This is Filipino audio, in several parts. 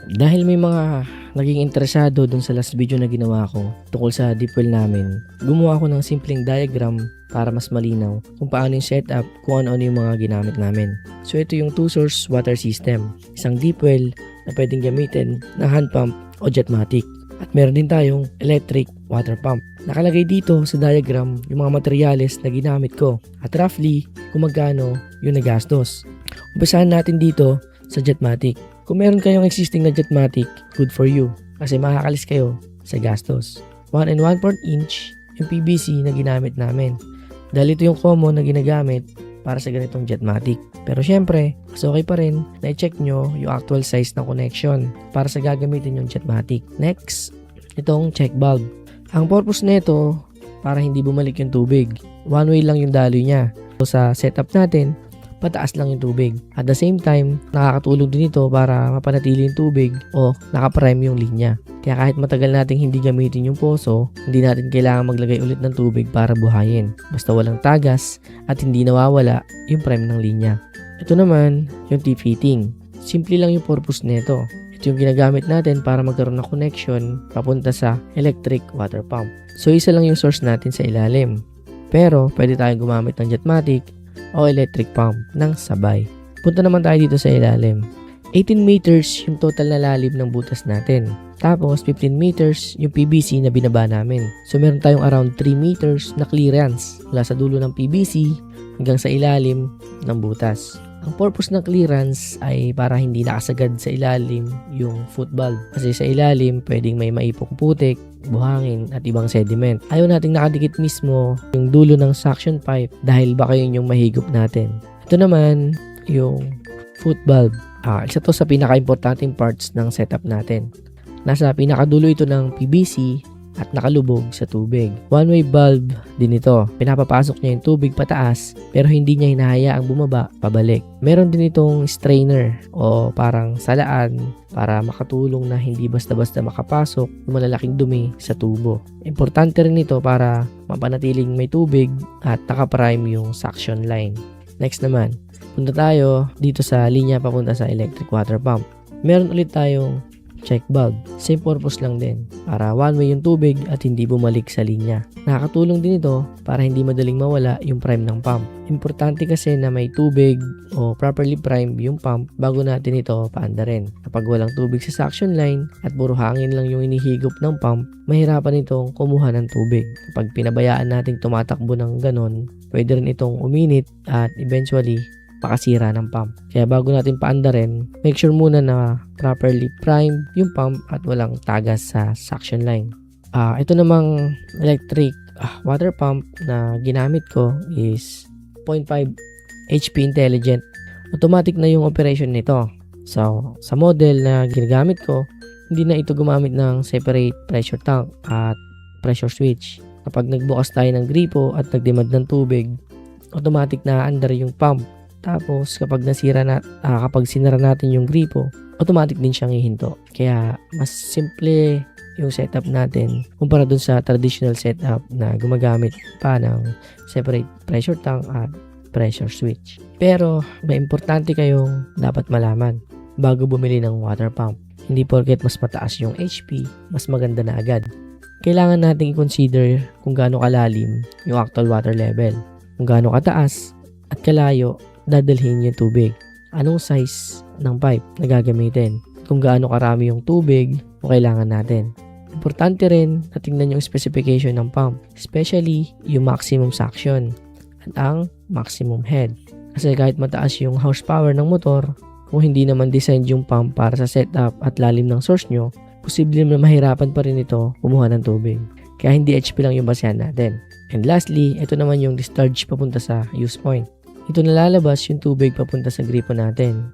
Dahil may mga naging interesado dun sa last video na ginawa ko tungkol sa deep well namin, gumawa ako ng simpleng diagram para mas malinaw kung paano yung setup, kung ano-ano yung mga ginamit namin. So ito yung two-source water system, isang deep well na pwedeng gamitin na hand pump o Jetmatic. At meron din tayong electric water pump. Nakalagay dito sa diagram yung mga materyales na ginamit ko at roughly kung magkano yung nagastos. Umpisahan natin dito sa Jetmatic. Kung meron kayong existing na Jetmatic, good for you kasi makakalis kayo sa gastos. 1 1/4 inch yung PVC na ginamit namin. Dahil ito yung common na ginagamit para sa ganitong Jetmatic. Pero syempre, mas okay pa rin na i-check nyo yung actual size ng connection para sa gagamitin yung Jetmatic. Next, itong check valve. Ang purpose nito para hindi bumalik yung tubig. One way lang yung daloy niya. So sa setup natin, pataas lang yung tubig. At the same time, nakakatulong din ito para mapanatili yung tubig o nakaprime yung linya. Kaya kahit matagal nating hindi gamitin yung poso, hindi natin kailangan maglagay ulit ng tubig para buhayin. Basta walang tagas at hindi nawawala yung prime ng linya. Ito naman, yung T-fitting. Simple lang yung purpose nito. Ito yung ginagamit natin para magkaroon ng connection papunta sa electric water pump. So isa lang yung source natin sa ilalim. Pero pwede tayong gumamit ng Jetmatic o electric pump ng sabay. Punta naman tayo dito sa ilalim. 18 meters yung total na lalim ng butas natin. Tapos 15 meters yung PVC na binaba namin. So meron tayong around 3 meters na clearance mula sa dulo ng PVC hanggang sa ilalim ng butas. Ang purpose ng clearance ay para hindi nakasagad sa ilalim yung foot valve. Kasi sa ilalim pwedeng may maipong putik, buhangin at ibang sediment. Ayaw nating nakadikit mismo yung dulo ng suction pipe dahil baka yun yung mahigop natin. Ito naman yung foot valve. Isa to sa pinaka-importanting parts ng setup natin. Nasa pinakadulo ito ng PVC at nakalubog sa tubig. One-way valve din ito. Pinapapasok niya yung tubig pataas pero hindi niya hinahayaang bumaba pabalik. Meron din itong strainer o parang salaan para makatulong na hindi basta-basta makapasok yung malalaking dumi sa tubo. Importante rin ito para mapanatiling may tubig at nakaprime yung suction line. Next naman, punta tayo dito sa linya papunta sa electric water pump. Meron ulit tayong check valve. Same purpose lang din. Para one way yung tubig at hindi bumalik sa linya. Nakakatulong din ito para hindi madaling mawala yung prime ng pump. Importante kasi na may tubig o properly primed yung pump bago natin ito paandarin. Kapag walang tubig sa suction line at puro hangin lang yung inihigop ng pump, mahirapan itong kumuha ng tubig. Kapag pinabayaan nating tumatakbo ng ganon, pwede rin itong uminit at eventually pakasira ng pump. Kaya bago natin paandarin, make sure muna na properly primed yung pump at walang tagas sa suction line. Ito namang electric water pump na ginamit ko is 0.5 HP intelligent. Automatic na yung operation nito. So, sa model na ginagamit ko, hindi na ito gumamit ng separate pressure tank at pressure switch. Kapag nagbukas tayo ng gripo at nagdemand ng tubig, automatic na under yung pump. Tapos kapag kapag sinara natin yung gripo, automatic din siyang hihinto. Kaya mas simple yung setup natin kumpara dun sa traditional setup na gumagamit pa ng separate pressure tank at pressure switch. Pero may importante kayong dapat malaman bago bumili ng water pump. Hindi porket mas mataas yung HP, mas maganda na agad. Kailangan natin i-consider kung gaano kalalim yung actual water level, kung gaano kataas at kalayo dadalhin yung tubig. Anong size ng pipe na gagamitin? Kung gaano karami yung tubig o kailangan natin. Importante rin na tingnan yung specification ng pump, especially yung maximum suction at ang maximum head. Kasi kahit mataas yung horsepower ng motor, kung hindi naman designed yung pump para sa setup at lalim ng source nyo, posible na mahirapan pa rin ito kumuha ng tubig. Kaya hindi HP lang yung basehan natin. And lastly, ito naman yung discharge papunta sa use point. Ito nalalabas yung tubig papunta sa gripo natin.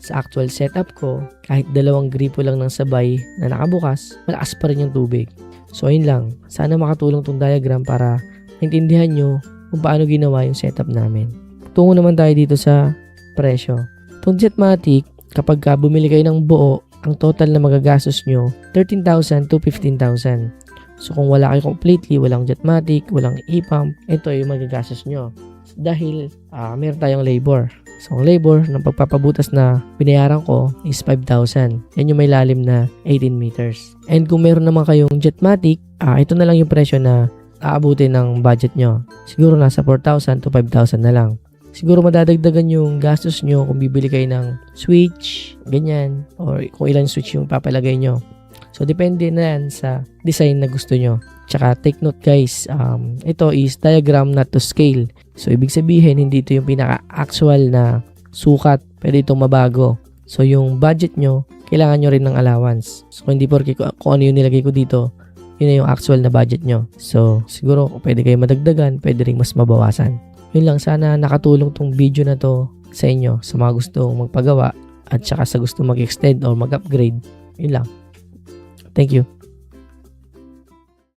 Sa actual setup ko, kahit dalawang gripo lang ng sabay na nakabukas, malakas pa rin yung tubig. So ayun lang, sana makatulong tong diagram para maintindihan nyo kung paano ginawa yung setup namin. Tungo naman tayo dito sa presyo. Itong Jetmatic, kapag bumili kayo ng buo, ang total na magagastos nyo, 13,000 to 15,000. So kung wala kayo completely, walang Jetmatic, walang e-pump, ito yung magagastos nyo. Dahil meron tayong labor. So, ang labor ng pagpapabutas na binayaran ko is 5,000. Yan yung may lalim na 18 meters. And kung meron naman kayong Jetmatic, ito na lang yung presyo na aabutin ng budget nyo. Siguro nasa 4,000 to 5,000 na lang. Siguro madadagdagan yung gastos nyo kung bibili kayo ng switch, ganyan, or kung ilang switch yung papalagay nyo. So, depende na yan sa design na gusto nyo. Tsaka, take note guys, ito is diagram not to scale. So, ibig sabihin, hindi ito yung pinaka-actual na sukat. Pwede itong mabago. So, yung budget nyo, kailangan nyo rin ng allowance. So, hindi porke kung ano yung nilagay ko dito, yun na yung actual na budget nyo. So, siguro, pwede kayo madagdagan, pwede rin mas mabawasan. Yun lang, sana nakatulong tong video na to sa inyo, sa mga gustong magpagawa, at saka sa gustong mag-extend or mag-upgrade. Yun lang. Thank you.